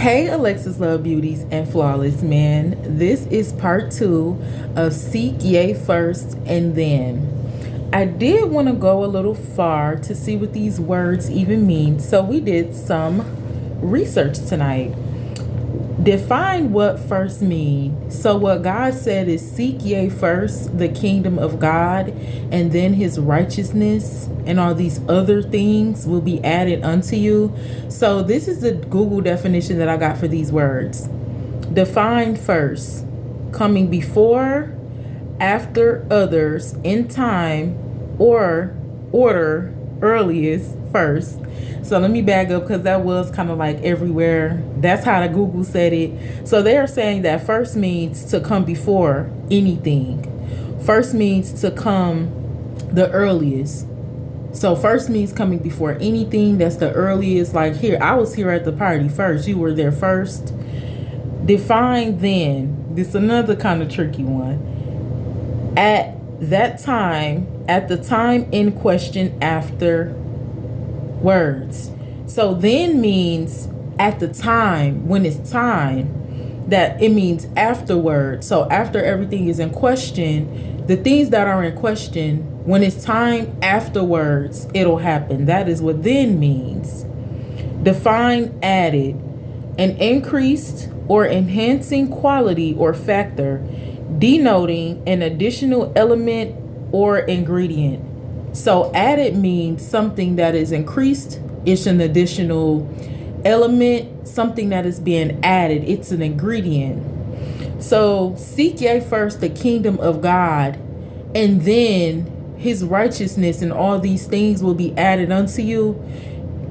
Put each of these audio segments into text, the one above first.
Hey, Alexis Love Beauties and Flawless Men. This is part 2 of Seek Ye First and Then. I did want to go a little far to see what these words even mean, so we did some research tonight. Define what first mean. So what God said is seek ye first the kingdom of God, and then his righteousness, and all these other things will be added unto you. So this is the Google definition that I got for these words. Define first, coming before, after others, in time, or order, earliest, first. So let me back up because that was kind of like everywhere. That's how the Google said it. So they are saying that first means to come before anything. First means to come the earliest. So first means coming before anything. That's the earliest. Like here, I was here at the party first. You were there first. Define then. This is another kind of tricky one. At that time, at the time in question, after words. So then means at the time, when it's time, that it means afterward. So after everything is in question, the things that are in question, when it's time afterwards, it'll happen. That is what then means. Define added, an increased or enhancing quality or factor, denoting an additional element or ingredient. So added means something that is increased. It's an additional element, something that is being added. It's an ingredient. So seek ye first the kingdom of God, and then his righteousness, and all these things will be added unto you.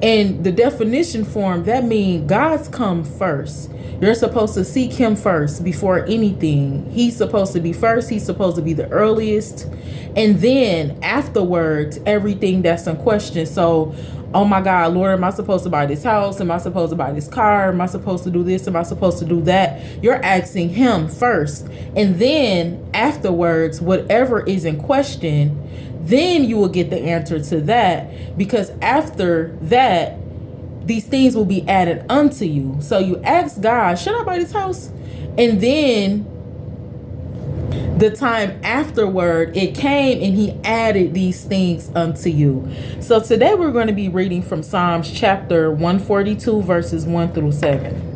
And the definition form, that means God's come first. You're supposed to seek him first before anything. He's supposed to be first. He's supposed to be the earliest. And then afterwards, everything that's in question. So, oh my God, Lord, am I supposed to buy this house? Am I supposed to buy this car? Am I supposed to do this? Am I supposed to do that? You're asking him first. And then afterwards, whatever is in question, then you will get the answer to that. Because after that, these things will be added unto you. So you ask God, should I buy this house? And then the time afterward, it came and he added these things unto you. So today we're going to be reading from Psalms chapter 142, verses 1 through 7.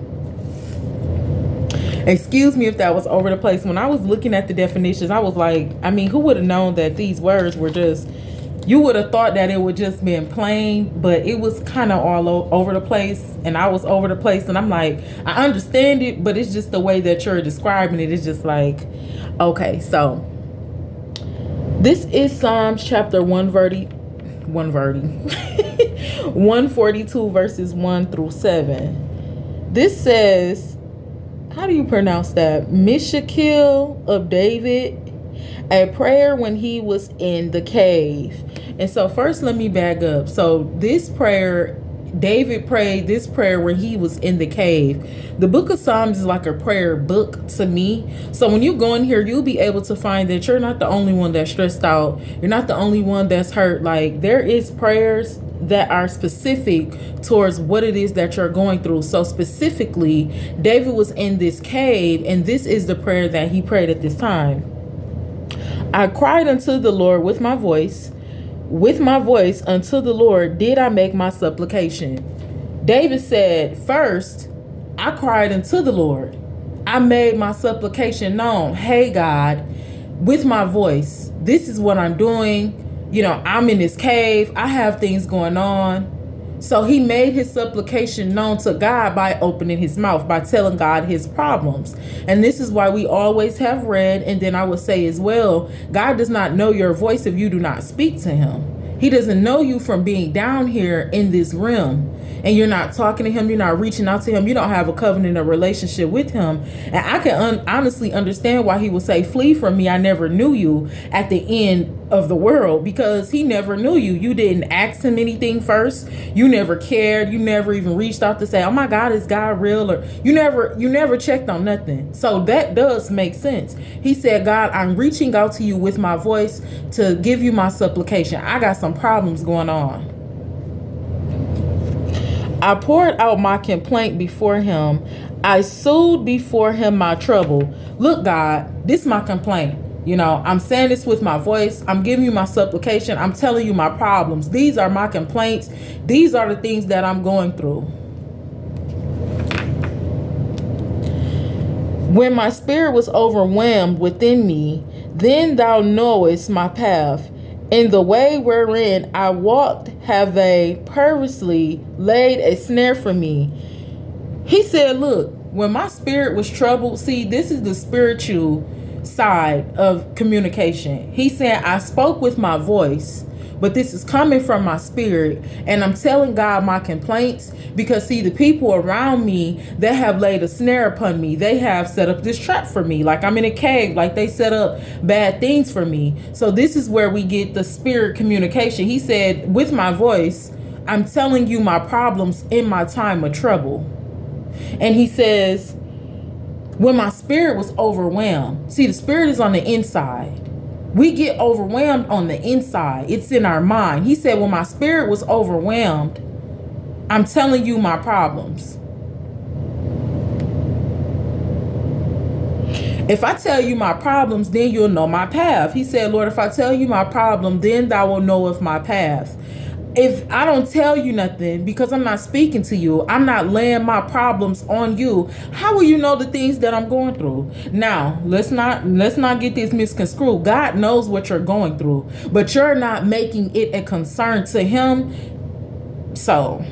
Excuse me if that was over the place. When I was looking at the definitions, I was like, I mean, who would have known that these words were just, you would have thought that it would just been plain, but it was kind of all over the place, and I was over the place, and I'm like, I understand it, but it's just the way that you're describing it. It's just like, okay, so this is Psalms chapter 142 verses 1 through 7. This says, how do you pronounce that? Mishakil of David, a prayer when he was in the cave. And so first let me back up. So this prayer, David prayed this prayer when he was in the cave. The book of Psalms is like a prayer book to me. So when you go in here, you'll be able to find that you're not the only one that's stressed out. You're not the only one that's hurt. Like there is prayers that are specific towards what it is that you're going through. So specifically, David was in this cave, and this is the prayer that he prayed at this time. I cried unto the Lord with my voice unto the Lord did I make my supplication. David said, first, I cried unto the Lord. I made my supplication known. Hey, God, with my voice, this is what I'm doing. You know, I'm in this cave. I have things going on. So he made his supplication known to God by opening his mouth, by telling God his problems. And this is why we always have read, and then I would say as well, God does not know your voice if you do not speak to him. He doesn't know you from being down here in this realm, and you're not talking to him. You're not reaching out to him. You don't have a covenant or relationship with him. And I can honestly understand why he would say, flee from me, I never knew you, at the end of the world, because he never knew you. You didn't ask him anything first. You never cared. You never even reached out to say, oh my God, is God real? Or you never checked on nothing. So that does make sense. He said, God, I'm reaching out to you with my voice to give you my supplication. I got some problems going on. I poured out my complaint before him. I sued before him my trouble. Look, God, this is my complaint. I'm saying this with my voice. I'm giving you my supplication. I'm telling you my problems. These are my complaints. These are the things that I'm going through. When my spirit was overwhelmed within me, then thou knowest my path. In the way wherein I walked have they purposely laid a snare for me. He said, look, when my spirit was troubled, see, this is the spiritual side of communication. He said, I spoke with my voice, but this is coming from my spirit, and I'm telling God my complaints because, see, the people around me, they have laid a snare upon me. They have set up this trap for me, like I'm in a cave, like they set up bad things for me. So this is where we get the spirit communication. He said, with my voice, I'm telling you my problems in my time of trouble. And he says, when my spirit was overwhelmed, see, the spirit is on the inside. We get overwhelmed on the inside. It's in our mind. He said, when my spirit was overwhelmed, I'm telling you my problems. If I tell you my problems, then you'll know my path. He said, Lord, if I tell you my problem, then thou will know of my path. If I don't tell you nothing because I'm not speaking to you, I'm not laying my problems on you, how will you know the things that I'm going through? Now, let's not get this misconstrued. God knows what you're going through, but you're not making it a concern to him. So,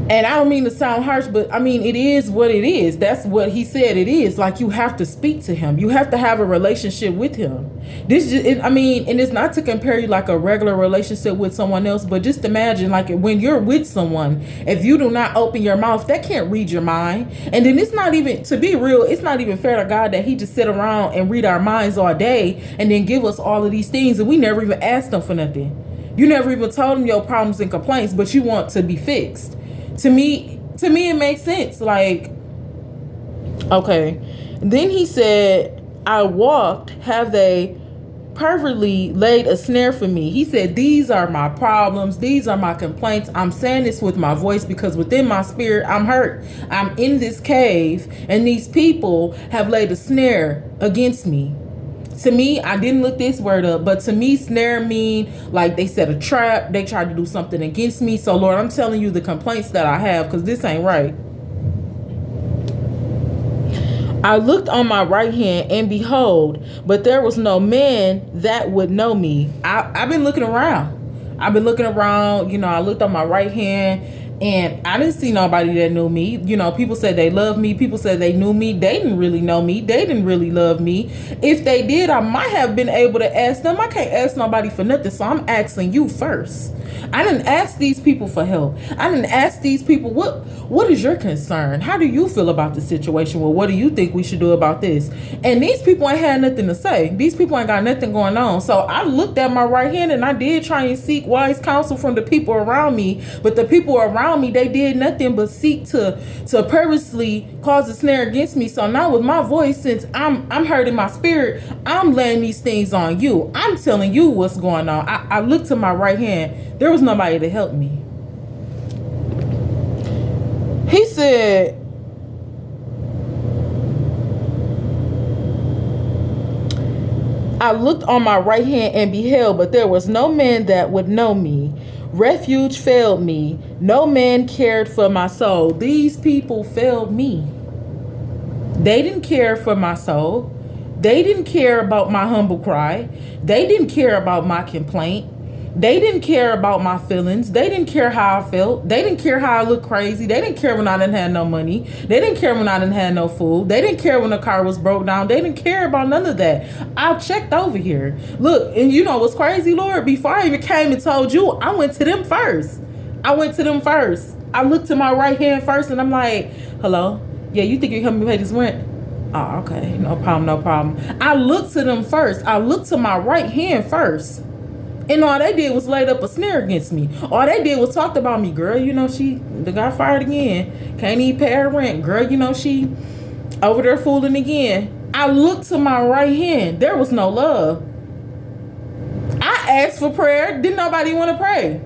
and I don't mean to sound harsh, but I mean, it is what it is. That's what he said it is. Like, you have to speak to him. You have to have a relationship with him. And it's not to compare you like a regular relationship with someone else, but just imagine, like, when you're with someone, if you do not open your mouth, that can't read your mind. And then it's not even, to be real, it's not even fair to God that he just sit around and read our minds all day and then give us all of these things and we never even asked him for nothing. You never even told him your problems and complaints, but you want to be fixed. To me, it makes sense. Like, okay. Then he said, I walked, have they pervertly laid a snare for me. He said, these are my problems. These are my complaints. I'm saying this with my voice because within my spirit, I'm hurt. I'm in this cave and these people have laid a snare against me. To me, I didn't look this word up, but to me, snare mean like they set a trap. They tried to do something against me. So, Lord, I'm telling you the complaints that I have because this ain't right. I looked on my right hand and behold, but there was no man that would know me. I've been looking around. I looked on my right hand and I didn't see nobody that knew me. People said they loved me. People said they knew me. They didn't really know me. They didn't really love me. If they did, I might have been able to ask them. I can't ask nobody for nothing, so I'm asking you first. I didn't ask these people for help. I didn't ask these people, what is your concern? How do you feel about the situation? Well, what do you think we should do about this? And these people ain't had nothing to say. These people ain't got nothing going on. So I looked at my right hand and I did try and seek wise counsel from the people around me. But the people around me, they did nothing but seek to purposely cause a snare against me. So now with my voice, since I'm hurting my spirit, I'm laying these things on you. I'm telling you what's going on. I looked to my right hand. There was nobody to help me. He said, I looked on my right hand and beheld, but there was no man that would know me. Refuge failed me. No man cared for my soul. These people failed me. They didn't care for my soul. They didn't care about my humble cry. They didn't care about my complaint. They didn't care about my feelings. They didn't care how I felt. They didn't care how I looked crazy. They didn't care when I didn't have no money. They didn't care when I didn't have no food. They didn't care when the car was broke down. They didn't care about none of that. I checked over here. Look, and you know what's crazy, Lord? Before I even came and told you, I went to them first. I looked to my right hand first and I'm like, hello? Yeah, you think you can help me pay this rent? Oh, okay. No problem. I looked to them first. I looked to my right hand first. And all they did was laid up a snare against me. All they did was talked about me. Girl, they got fired again. Can't even pay her rent. Girl, she over there fooling again. I looked to my right hand. There was no love. I asked for prayer. Didn't nobody want to pray.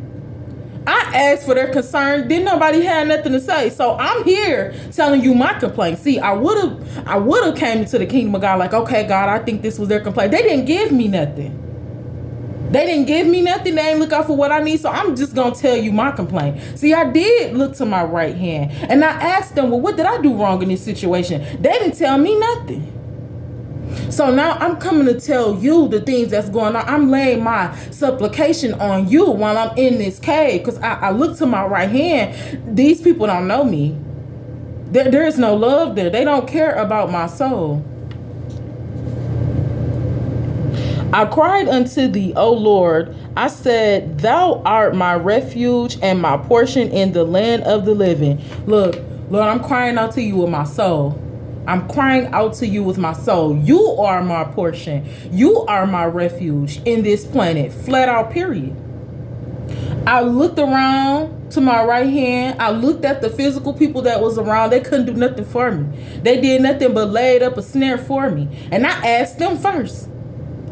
I asked for their concern. Didn't nobody have nothing to say. So I'm here telling you my complaint. See, I would have came into the kingdom of God like, okay, God, I think this was their complaint. They didn't give me nothing. They didn't give me nothing. They ain't look out for what I need. So I'm just going to tell you my complaint. See, I did look to my right hand. And I asked them, well, what did I do wrong in this situation? They didn't tell me nothing. So now I'm coming to tell you the things that's going on. I'm laying my supplication on you while I'm in this cave. Because I look to my right hand. These people don't know me. There is no love there. They don't care about my soul. I cried unto thee, O Lord. I said, thou art my refuge and my portion in the land of the living. Look, Lord, I'm crying out to you with my soul. I'm crying out to you with my soul. You are my portion. You are my refuge in this planet. Flat out, period. I looked around to my right hand. I looked at the physical people that was around. They couldn't do nothing for me. They did nothing but laid up a snare for me. And I asked them first.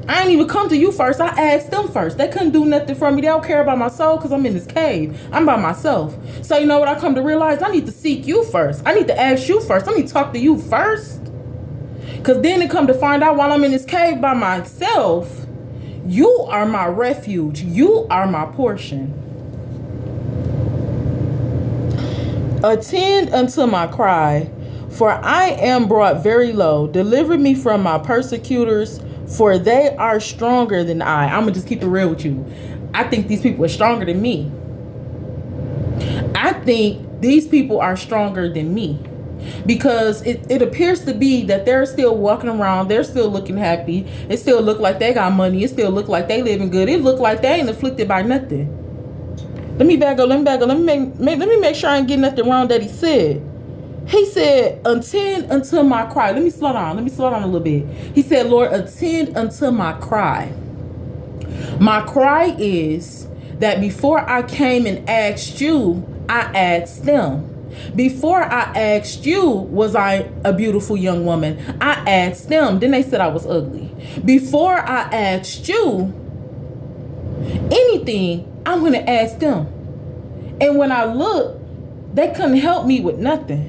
I ain't even come to you first. I asked them first. They couldn't do nothing for me. They don't care about my soul because I'm in this cave. I'm by myself. So you know what I come to realize? I need to seek you first. I need to ask you first. I need to talk to you first. Because then it come to find out while I'm in this cave by myself, you are my refuge. You are my portion. Attend unto my cry, for I am brought very low. Deliver me from my persecutors, for they are stronger than I. I'm going to just keep it real with you. I think these people are stronger than me. I think these people are stronger than me. Because it appears to be that they're still walking around. They're still looking happy. It still look like they got money. It still look like they living good. It look like they ain't afflicted by nothing. Let me back up. Let me make sure I ain't getting nothing wrong that he said. He said, attend unto my cry. Let me slow down a little bit. He said, Lord, attend unto my cry. My cry is that before I came and asked you, I asked them. Before I asked you, was I a beautiful young woman? I asked them. Then they said I was ugly. Before I asked you anything, I'm going to ask them. And when I looked, they couldn't help me with nothing.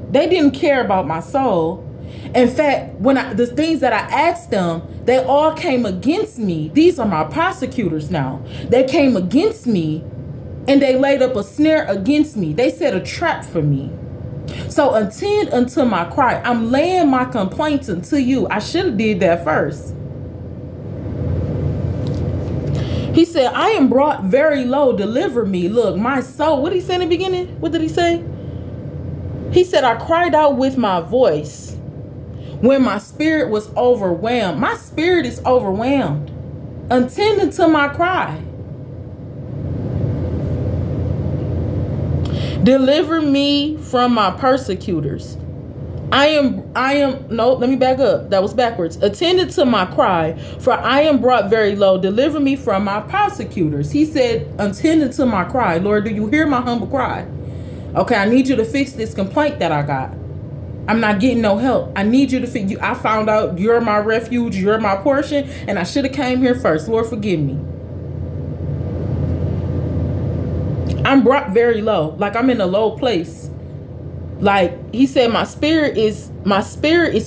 They didn't care about my soul. In fact, the things that I asked them, they all came against me. These are my prosecutors now. They came against me and they laid up a snare against me. They set a trap for me. So attend unto my cry. I'm laying my complaints unto you. I should have did that first. He said, I am brought very low. Deliver me. Look, my soul. What did he say in the beginning? What did he say? He said, I cried out with my voice when my spirit was overwhelmed. My spirit is overwhelmed. Attending to my cry. Deliver me from my persecutors. No, let me back up. That was backwards. Attended to my cry, for I am brought very low. Deliver me from my persecutors. He said, attended to my cry. Lord, do you hear my humble cry? Okay, I need you to fix this complaint that I got. I'm not getting no help. I need you to fix you. I found out you're my refuge, you're my portion, and I should have came here first. Lord, forgive me. I'm brought very low. Like I'm in a low place. Like he said, my spirit is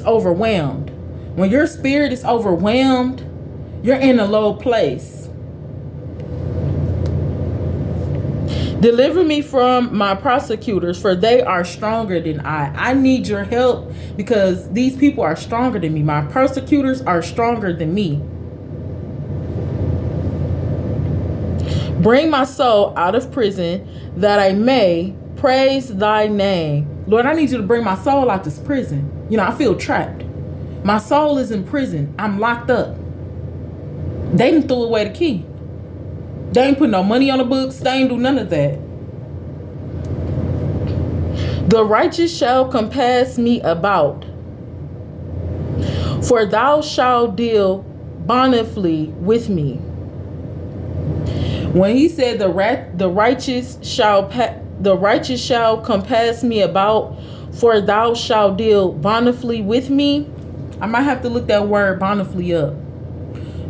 overwhelmed. When your spirit is overwhelmed, you're in a low place. Deliver me from my prosecutors, for they are stronger than I. I need your help because these people are stronger than me. My persecutors are stronger than me. Bring my soul out of prison that I may praise thy name. Lord, I need you to bring my soul out this prison. You know, I feel trapped. My soul is in prison. I'm locked up. They didn't throw away the key. They ain't put no money on the books. They ain't do none of that. The righteous shall compass me about, for thou shalt deal bountifully with me. When he said the righteous shall compass me about, for thou shalt deal bountifully with me, I might have to look that word bountifully up.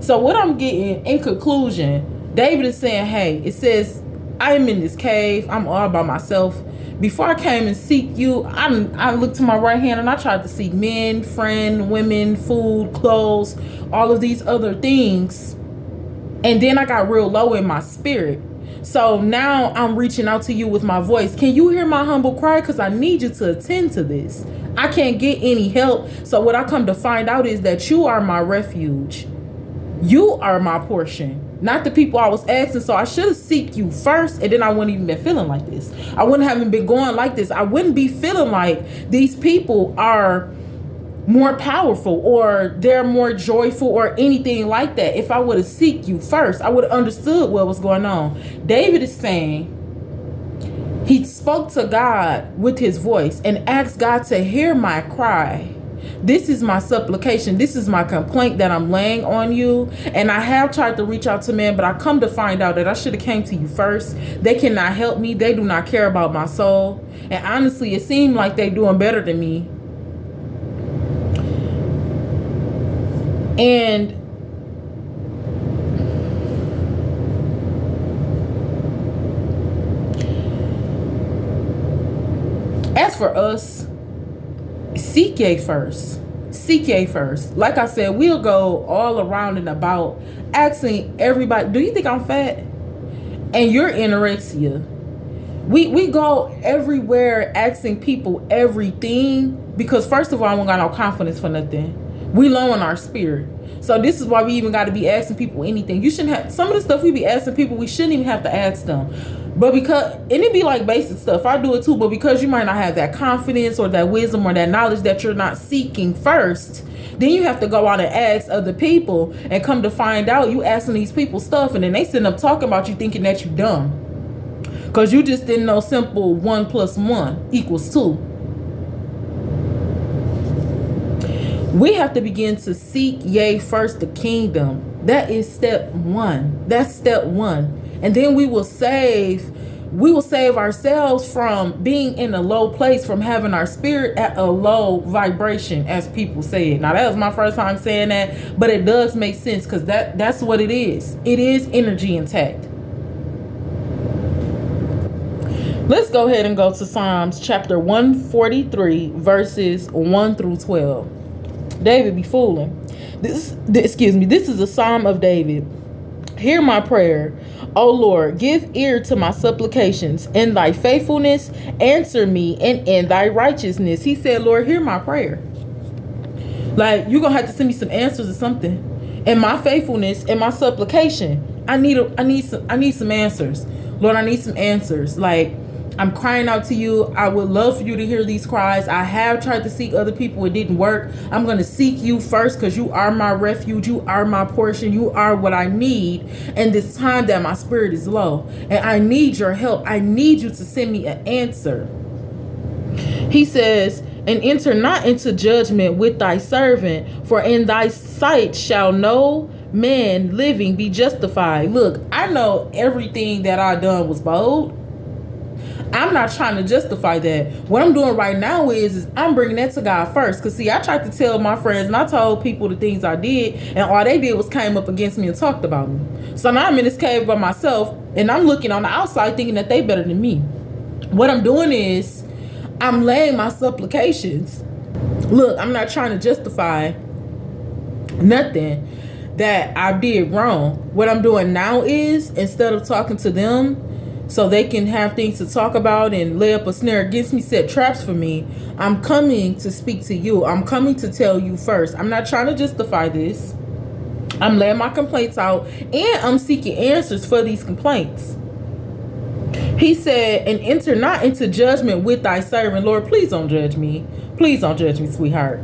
So what I'm getting in conclusion, David is saying, hey, it says I'm in this cave. I'm all by myself. Before I came and seek you, I looked to my right hand and I tried to seek men, friend, women, food, clothes, all of these other things. And then I got real low in my spirit. So now I'm reaching out to you with my voice. Can you hear my humble cry? Because I need you to attend to this. I can't get any help. So what I come to find out is that you are my refuge. You are my portion. Not the people I was asking. So I should have seeked you first, and then I wouldn't even been feeling like this. I wouldn't have been going like this. I wouldn't be feeling like these people are more powerful or they're more joyful or anything like that. If I would have seeked you first, I would have understood what was going on. David is saying he spoke to God with his voice and asked God to hear my cry. This is my supplication. This is my complaint that I'm laying on you. And I have tried to reach out to men, but I come to find out that I should have came to you first. They cannot help me. They do not care about my soul. And honestly, it seemed like they're doing better than me. And as for us, seek ye first. Seek ye first. Like I said, we'll go all around and about asking everybody, do you think I'm fat? And you're anorexia. We go everywhere asking people everything because first of all, I don't got no confidence for nothing. We low in our spirit. So this is why we even got to be asking people anything. You shouldn't have some of the stuff we be asking people, we shouldn't even have to ask them. But because, and it be like basic stuff. I do it too, but because you might not have that confidence or that wisdom or that knowledge that you're not seeking first, then you have to go out and ask other people and come to find out you asking these people stuff and then they sitting up talking about you thinking that you dumb. Because you just didn't know simple 1 + 1 = 2. We have to begin to seek ye first the kingdom. That is step 1. That's step 1. And then we will save ourselves from being in a low place, from having our spirit at a low vibration, as people say it. Now that was my first time saying that, but it does make sense because that's what it is. It is energy intact. Let's go ahead and go to Psalms chapter 143, verses 1 through 12. David be fooling. This is a psalm of David. Hear my prayer, O Lord, give ear to my supplications. In thy faithfulness, answer me, and in thy righteousness. He said, Lord, hear my prayer. Like, you're going to have to send me some answers or something. In my faithfulness, in my supplication, I need some answers. Lord, I need some answers. Like, I'm crying out to you. I would love for you to hear these cries. I have tried to seek other people. It didn't work. I'm going to seek you first because you are my refuge. You are my portion. You are what I need in this time that my spirit is low. And I need your help. I need you to send me an answer. He says, and enter not into judgment with thy servant, for in thy sight shall no man living be justified. Look, I know everything that I done was bold. I'm not trying to justify that. What I'm doing right now is I'm bringing that to God first. Because, see, I tried to tell my friends and I told people the things I did. And all they did was came up against me and talked about me. So now I'm in this cave by myself. And I'm looking on the outside thinking that they better than me. What I'm doing is I'm laying my supplications. Look, I'm not trying to justify nothing that I did wrong. What I'm doing now is instead of talking to them, so they can have things to talk about and lay up a snare against me, set traps for me, I'm coming to speak to you. I'm coming to tell you first. I'm not trying to justify this. I'm laying my complaints out and I'm seeking answers for these complaints. He said, and enter not into judgment with thy servant. Lord, please don't judge me. Please don't judge me, sweetheart.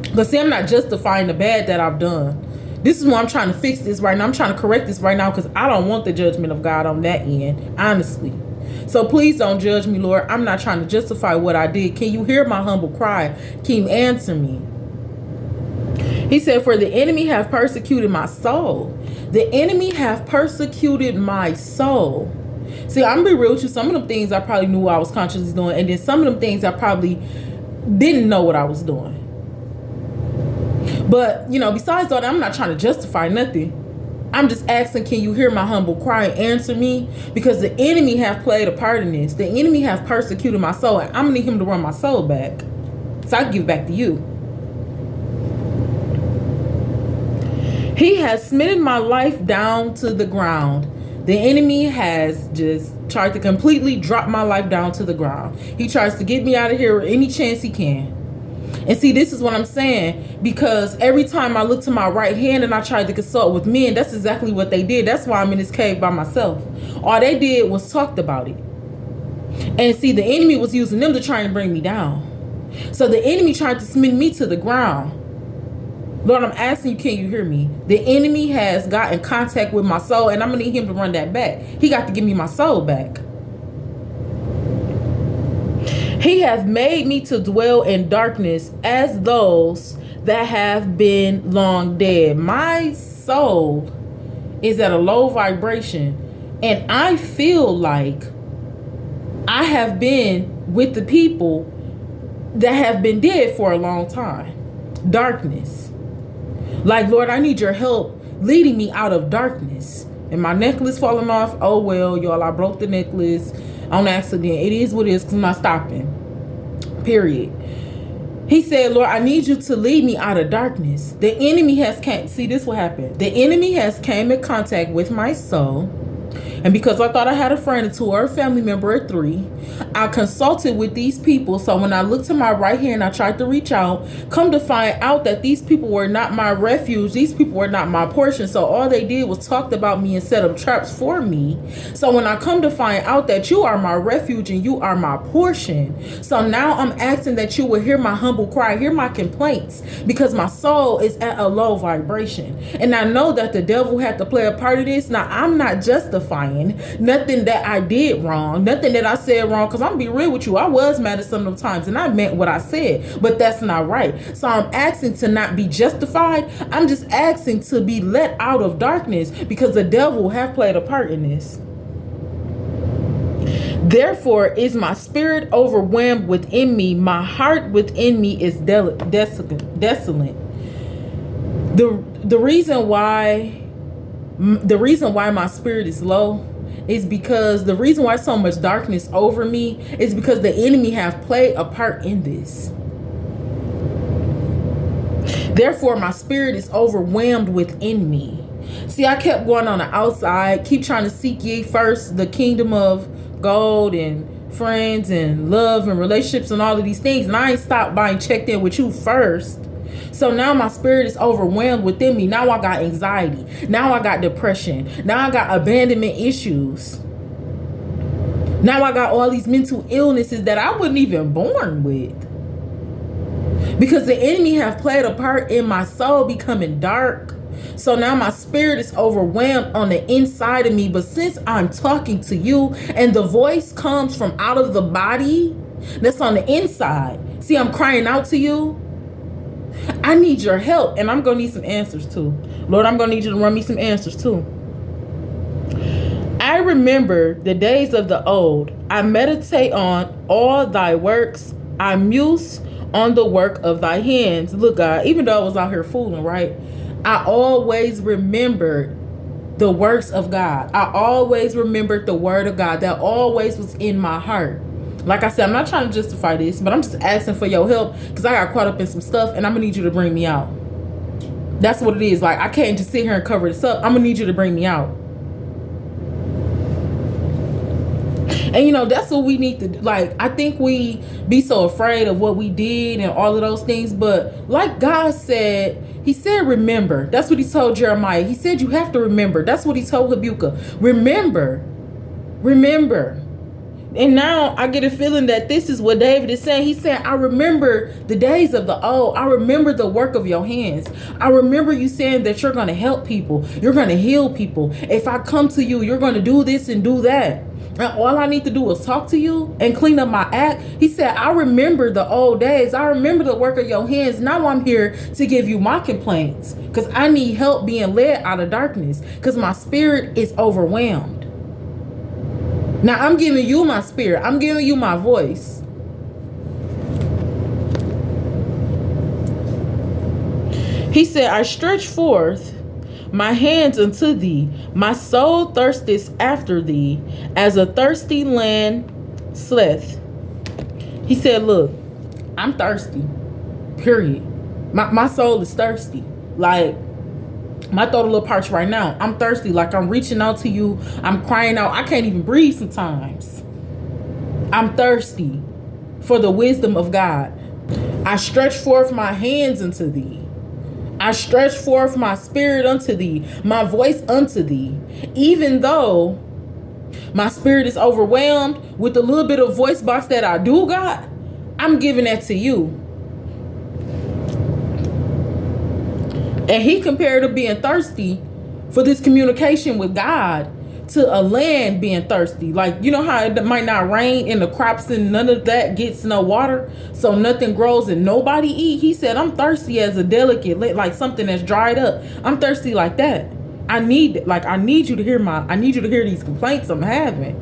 Because see, I'm not justifying the bad that I've done. This is why I'm trying to fix this right now. I'm trying to correct this right now because I don't want the judgment of God on that end, honestly. So please don't judge me, Lord. I'm not trying to justify what I did. Can you hear my humble cry? Can you answer me? He said, for the enemy have persecuted my soul. The enemy have persecuted my soul. See, I'm going to be real with you. Some of them things I probably knew I was consciously doing. And then some of them things I probably didn't know what I was doing. But, you know, besides all that, I'm not trying to justify nothing. I'm just asking, can you hear my humble cry and answer me? Because the enemy have played a part in this. The enemy have persecuted my soul, and I'm going to need him to run my soul back. So I give it back to you. He has smitten my life down to the ground. The enemy has just tried to completely drop my life down to the ground. He tries to get me out of here any chance he can. And see, this is what I'm saying, because every time I look to my right hand and I tried to consult with men, that's exactly what they did. That's why I'm in this cave by myself. All they did was talked about it. And see, the enemy was using them to try and bring me down. So the enemy tried to smite me to the ground. Lord, I'm asking you, can you hear me? The enemy has got in contact with my soul, and I'm going to need him to run that back. He got to give me my soul back. He has made me to dwell in darkness as those that have been long dead. My soul is at a low vibration, and I feel like I have been with the people that have been dead for a long time. Darkness. Like, Lord, I need your help leading me out of darkness. And my necklace falling off. Oh, well, y'all, I broke the necklace on accident. It is what it is because I'm not stopping. Period. He said, Lord, I need you to lead me out of darkness. The enemy has came. See, this what happened. The enemy has came in contact with my soul. And because I thought I had a friend or two or a family member or three, I consulted with these people. So when I looked to my right hand, I tried to reach out, come to find out that these people were not my refuge. These people were not my portion. So all they did was talked about me and set up traps for me. So when I come to find out that you are my refuge and you are my portion, so now I'm asking that you will hear my humble cry, hear my complaints, because my soul is at a low vibration. And I know that the devil had to play a part of this. Now, I'm not justifying nothing that I did wrong, nothing that I said wrong, because I'm gonna be real with you, I was mad at some of the times and I meant what I said, but that's not right. So I'm asking to not be justified. I'm just asking to be let out of darkness, because the devil have played a part in this. Therefore is my spirit overwhelmed within me, my heart within me is desolate. The reason why my spirit is low is because the reason why so much darkness over me is because the enemy have played a part in this. Therefore, my spirit is overwhelmed within me. See, I kept going on the outside, keep trying to seek ye first the kingdom of gold and friends and love and relationships and all of these things. And I ain't stopped by and checked in with you first. So now my spirit is overwhelmed within me. Now I got anxiety. Now I got depression. Now I got abandonment issues. Now I got all these mental illnesses that I wasn't even born with. Because the enemy have played a part in my soul becoming dark. So now my spirit is overwhelmed on the inside of me. But since I'm talking to you and the voice comes from out of the body that's on the inside. See, I'm crying out to you. I need your help, and I'm going to need some answers too. Lord, I'm going to need you to run me some answers too. I remember the days of the old. I meditate on all thy works. I muse on the work of thy hands. Look, God, even though I was out here fooling, right? I always remembered the works of God. I always remembered the word of God. That always was in my heart. Like I said, I'm not trying to justify this, but I'm just asking for your help because I got caught up in some stuff and I'm going to need you to bring me out. That's what it is. Like, I can't just sit here and cover this up. I'm going to need you to bring me out. And, you know, that's what we need to do. Like, I think we be so afraid of what we did and all of those things. But like God said, he said, remember. That's what he told Jeremiah. He said, you have to remember. That's what he told Habakkuk. Remember. Remember. And now I get a feeling that this is what David is saying. He's saying, I remember the days of the old. I remember the work of your hands. I remember you saying that you're going to help people. You're going to heal people. If I come to you, you're going to do this and do that. And all I need to do is talk to you and clean up my act. He said, I remember the old days. I remember the work of your hands. Now I'm here to give you my complaints because I need help being led out of darkness because my spirit is overwhelmed. Now I'm giving you my spirit. I'm giving you my voice. He said, I stretch forth my hands unto thee. My soul thirsteth after thee, as a thirsty land sleth. He said, look, I'm thirsty. Period. My soul is thirsty. Like, my throat a little parched right now. I'm thirsty. Like, I'm reaching out to you. I'm crying out. I can't even breathe sometimes. I'm thirsty for the wisdom of God. I stretch forth my hands unto thee. I stretch forth my spirit unto thee, my voice unto thee. Even though my spirit is overwhelmed with the little bit of voice box that I do got, I'm giving that to you. And he compared to being thirsty for this communication with God to a land being thirsty. Like, you know how it might not rain and the crops and none of that gets no water, so nothing grows and nobody eat. He said, I'm thirsty as a delicate, like something that's dried up. I'm thirsty like that. I need you to hear these complaints I'm having.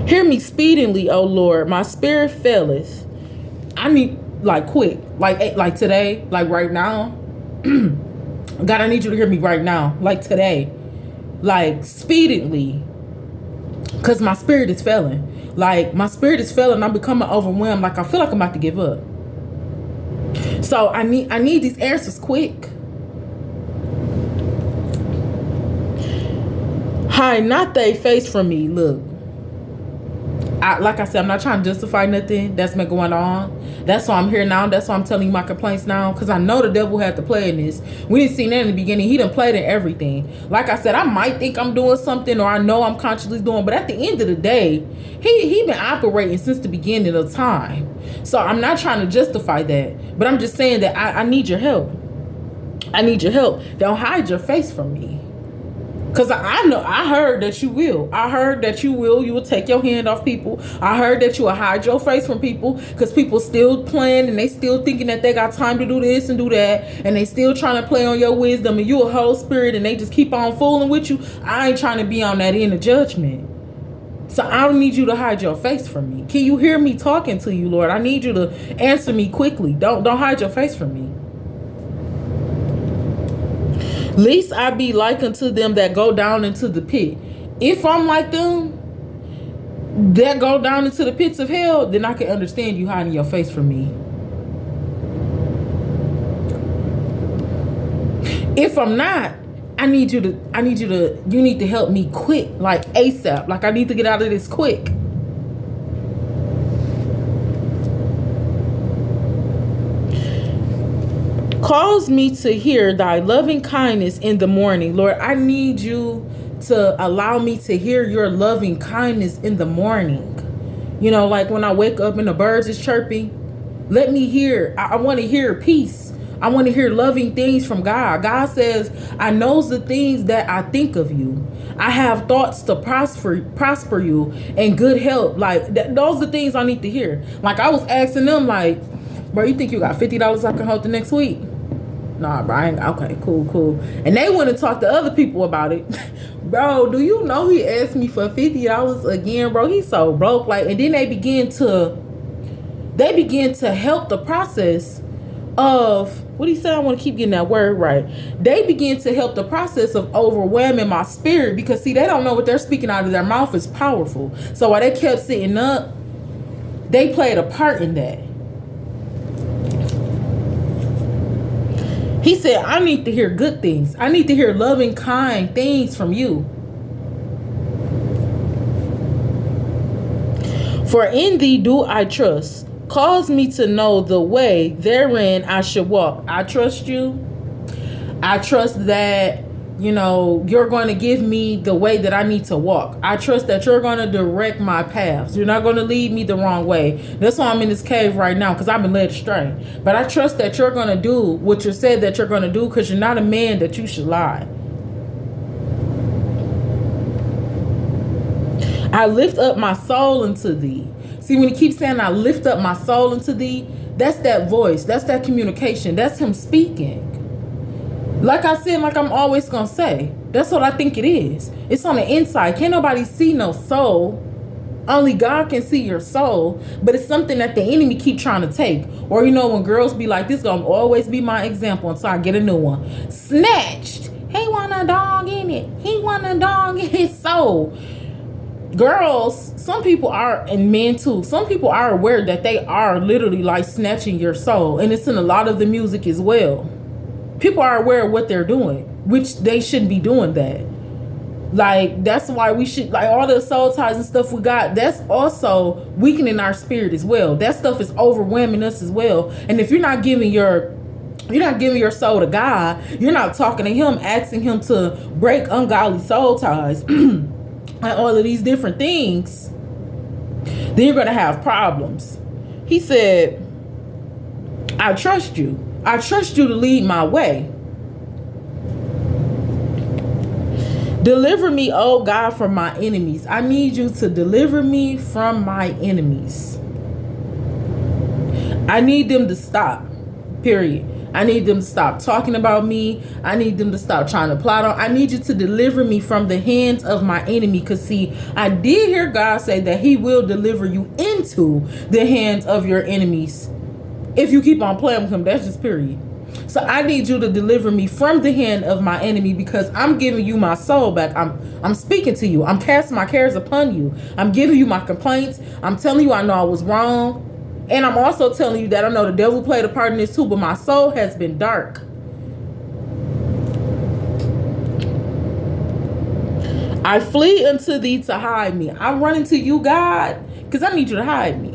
Hear me speedily, O Lord. My spirit faileth. I need, like, quick, like today, like right now. God, I need you to hear me right now, like today, like speedily, because my spirit is failing. Like, my spirit is failing. I'm becoming overwhelmed. Like, I feel like I'm about to give up. So I need these answers quick. Hide not thy face from me. Look, like I said, I'm not trying to justify nothing that's been going on. That's why I'm here now. That's why I'm telling you my complaints now, because I know the devil had to play in this. We didn't see that in the beginning. He done played in everything. Like I said, I might think I'm doing something, or I know I'm consciously doing, but at the end of the day, he been operating since the beginning of time. So I'm not trying to justify that, but I'm just saying that I need your help. I need your help. Don't hide your face from me. Because I heard that you will. I heard that you will take your hand off people. I heard that you will hide your face from people, because people still playing and they still thinking that they got time to do this and do that. And they still trying to play on your wisdom, and you a whole spirit, and they just keep on fooling with you. I ain't trying to be on that end of judgment. So I don't need you to hide your face from me. Can you hear me talking to you, Lord? I need you to answer me quickly. Don't hide your face from me. Least I be like unto them that go down into the pit. If I'm like them that go down into the pits of hell, then I can understand you hiding your face from me. If I'm not, you need to help me quick, like ASAP. Like, I need to get out of this quick. Cause me to hear thy loving kindness in the morning. Lord, I need you to allow me to hear your loving kindness in the morning. You know, like when I wake up and the birds is chirping, let me hear. I want to hear peace. I want to hear loving things from God. God says, I knows the things that I think of you. I have thoughts to prosper you and good health. Like, those are the things I need to hear. Like, I was asking them, like, bro, you think you got $50 I can hold the next week? Nah, bro, I ain't, okay, cool. And they went and talked to other people about it. Bro, do you know he asked me for $50 again, bro? He's so broke. Like, and then they begin to help the process of, what he said, I want to keep getting that word right. They begin to help the process of overwhelming my spirit, because see, they don't know what they're speaking out of their mouth is powerful. So while they kept sitting up, they played a part in that. He said, I need to hear good things. I need to hear loving, kind things from you. For in thee do I trust. Cause me to know the way therein I should walk. I trust you. I trust that, you know, you're going to give me the way that I need to walk. I trust that you're going to direct my paths. You're not going to lead me the wrong way. That's why I'm in this cave right now, because I've been led astray. But I trust that you're going to do what you said that you're going to do, because you're not a man that you should lie. I lift up my soul unto thee. See, when he keeps saying I lift up my soul unto thee, that's that voice. That's that communication. That's him speaking. Like I said, like I'm always going to say, that's what I think it is. It's on the inside. Can't nobody see no soul. Only God can see your soul, but it's something that the enemy keep trying to take. Or when girls be like, this gonna always be my example until I get a new one. Snatched. He want a dog in it. He want a dog in his soul. Girls, some people are, and men too, some people are aware that they are literally like snatching your soul. And it's in a lot of the music as well. People are aware of what they're doing, which they shouldn't be doing that. Like, that's why we should, like, all the soul ties and stuff we got, that's also weakening our spirit as well. That stuff is overwhelming us as well. And if you're not giving your soul to God, you're not talking to him, asking him to break ungodly soul ties and all of these different things, then you're going to have problems. He said, I trust you. I trust you to lead my way. Deliver me, oh God, from my enemies. I need you to deliver me from my enemies. I need them to stop, period. I need them to stop talking about me. I need them to stop trying to plot on. I need you to deliver me from the hands of my enemy. Because see, I did hear God say that he will deliver you into the hands of your enemies. If you keep on playing with him, that's just period. So I need you to deliver me from the hand of my enemy, because I'm giving you my soul back. I'm speaking to you. I'm casting my cares upon you. I'm giving you my complaints. I'm telling you I know I was wrong. And I'm also telling you that I know the devil played a part in this too, but my soul has been dark. I flee unto thee to hide me. I'm running to you, God, because I need you to hide me.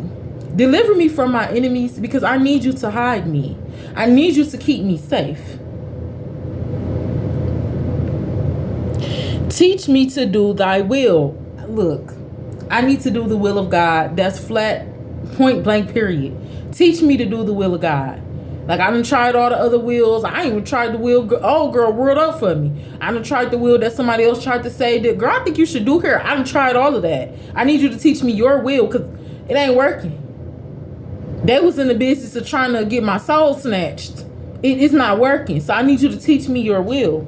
Deliver me from my enemies, because I need you to hide me. I need you to keep me safe. Teach me to do thy will. Look, I need to do the will of God. That's flat, point blank, period. Teach me to do the will of God. Like, I done tried all the other wills. I ain't even tried the will. Oh, girl, word up for me. I done tried the will that somebody else tried to say that, girl, I think you should do here. I done tried all of that. I need you to teach me your will, because it ain't working. They was in the business of trying to get my soul snatched. It's not working. So I need you to teach me your will.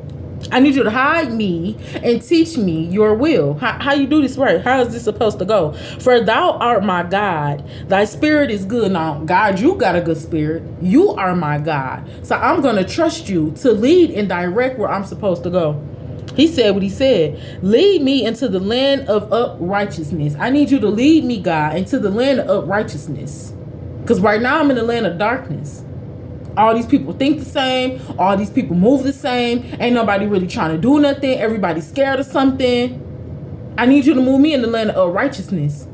I need you to hide me and teach me your will. How you do this right? How is this supposed to go? For thou art my God. Thy spirit is good. Now, God, you got a good spirit. You are my God. So I'm going to trust you to lead and direct where I'm supposed to go. He said what he said. Lead me into the land of uprightness. I need you to lead me, God, into the land of uprightness. Because right now I'm in the land of darkness. All these people think the same. All these people move the same. Ain't nobody really trying to do nothing. Everybody's scared of something. I need you to move me in the land of righteousness.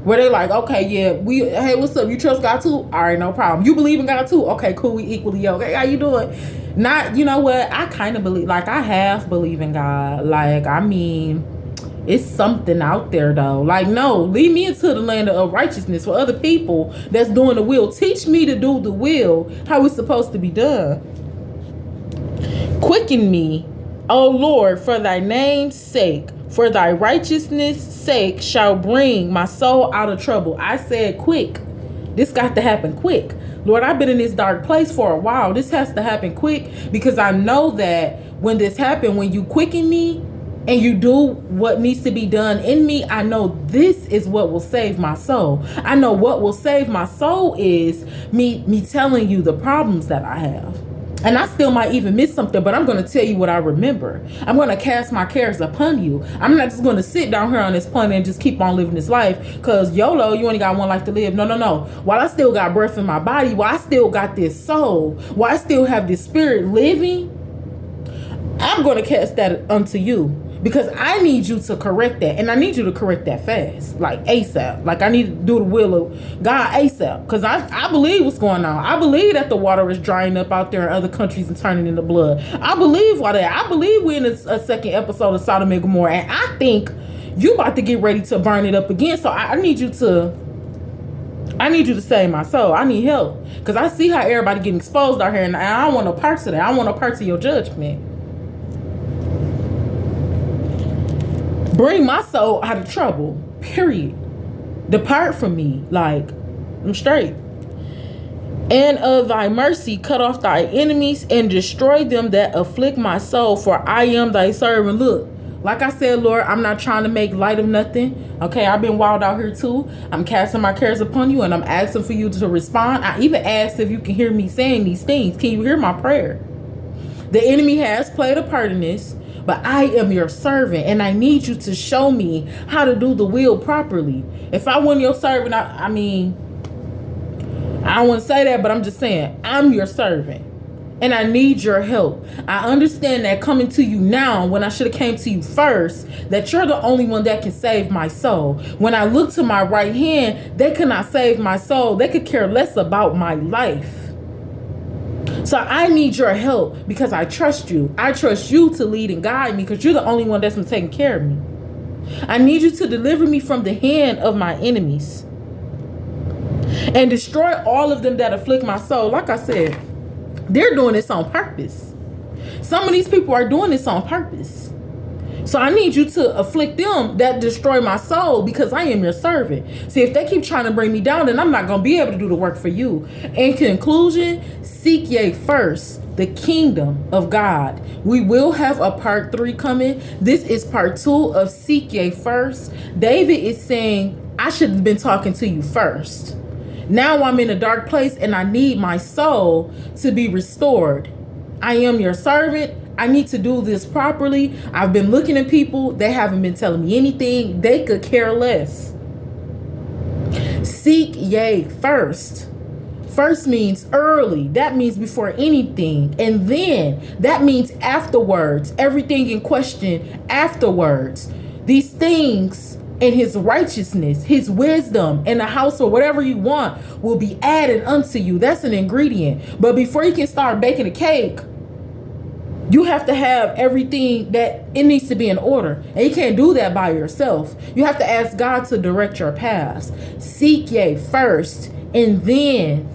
Where they like, okay, yeah, hey, what's up? You trust God too? All right, no problem. You believe in God too? Okay, cool. We equally okay. How you doing? Not, you know what? I kind of believe, like, I half believe in God. Like, I mean, it's something out there though. Like, no, lead me into the land of righteousness for other people that's doing the will. Teach me to do the will, how it's supposed to be done. Quicken me, O Lord, for thy name's sake. For thy righteousness' sake shall bring my soul out of trouble. I said quick. This got to happen quick. Lord, I've been in this dark place for a while. This has to happen quick, because I know that when this happened, when you quicken me and you do what needs to be done in me, I know this is what will save my soul. I know what will save my soul is me telling you the problems that I have. And I still might even miss something, but I'm going to tell you what I remember. I'm going to cast my cares upon you. I'm not just going to sit down here on this planet and just keep on living this life because YOLO, you only got one life to live. No. While I still got breath in my body, while I still got this soul, while I still have this spirit living, I'm going to cast that unto you. Because I need you to correct that. And I need you to correct that fast. Like ASAP. Like I need to do the will of God ASAP. Because I believe what's going on. I believe that the water is drying up out there in other countries and turning into blood. I believe all that. I believe we're in a second episode of Sodom and Gomorrah. And I think you about to get ready to burn it up again. So I need you to save my soul. I need help. Because I see how everybody getting exposed out here. And I don't want no parts of that. I don't want no parts of your judgment. Bring my soul out of trouble, period. Depart from me, like, I'm straight. And of thy mercy, cut off thy enemies and destroy them that afflict my soul, for I am thy servant. Look, Like I said, Lord, I'm not trying to make light of nothing. Okay, I've been wild out here too. I'm casting my cares upon you, and I'm asking for you to respond. I even asked if you can hear me saying these things. Can you hear my prayer? The enemy has played a part in this, but I am your servant, and I need you to show me how to do the will properly. If I wasn't your servant, I don't want to say that, but I'm just saying, I'm your servant. And I need your help. I understand that coming to you now when I should have came to you first, that you're the only one that can save my soul. When I look to my right hand, they cannot save my soul. They could care less about my life. So I need your help because I trust you. I trust you to lead and guide me because you're the only one that's been taking care of me. I need you to deliver me from the hand of my enemies and destroy all of them that afflict my soul. Like I said, they're doing this on purpose. Some of these people are doing this on purpose. So I need you to afflict them that destroy my soul because I am your servant. See, if they keep trying to bring me down, then I'm not going to be able to do the work for you. In conclusion, seek ye first the kingdom of God. We will have a part 3 coming. This is part 2 of seek ye first. David is saying, I should have been talking to you first. Now I'm in a dark place and I need my soul to be restored. I am your servant. I need to do this properly. I've been looking at people. They haven't been telling me anything. They could care less. Seek ye first. First means early. That means before anything. And then that means afterwards. Everything in question afterwards. These things and his righteousness, his wisdom, and the house or whatever you want will be added unto you. That's an ingredient. But before you can start baking a cake, you have to have everything that it needs to be in order. And you can't do that by yourself. You have to ask God to direct your paths. Seek ye first, and then